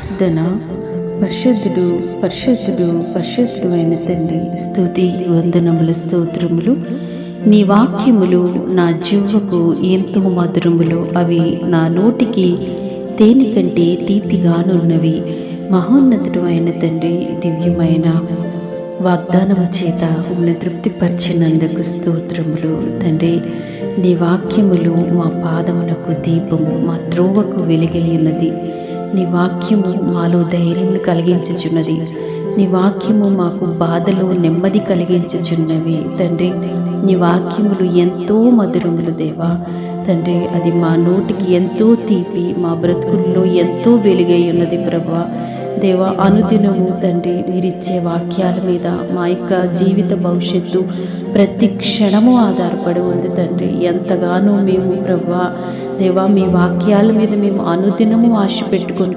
ప్రార్థన. పరిశుద్ధుడు పరిశుద్ధుడు పరిశుద్ధుడు అయిన తండ్రి, స్తుతి వందనములు స్తోత్రములు. నీ వాక్యములు నా జీవకు ఎంతో మధురములు, అవి నా నోటికి తేనె కంటే తీపిగానున్నవి. మహోన్నతుడు అయిన తండ్రి, దివ్యమైన వాగ్దానము చేత మమ్మల్ని తృప్తిపరిచినందుకు స్తోత్రములు తండ్రి. నీ వాక్యములు మా పాదములకు దీపము, మా త్రోవకు వెలుగై ఉన్నది. నీ వాక్యము మాలో ధైర్యమును కలిగించుచున్నది. నీ వాక్యము మాకు బాధలో నెమ్మది కలిగించుచున్నవి తండ్రి. నీ వాక్యములు ఎంతో మధురములు దేవా తండ్రి. అది మా నోటికి ఎంతో తీపి, మా బ్రతుకుల్లో ఎంతో వెలుగై ఉన్నది ప్రభువా. దేవా, అనుదినము తండ్రి మీరిచ్చే వాక్యాల మీద మా యొక్క జీవిత భవిష్యత్తు ప్రతి క్షణము ఆధారపడి ఉంది తండ్రి. ఎంతగానో మేము ప్రభువా దేవా మీ వాక్యాల మీద మేము అనుదినము ఆశ పెట్టుకొని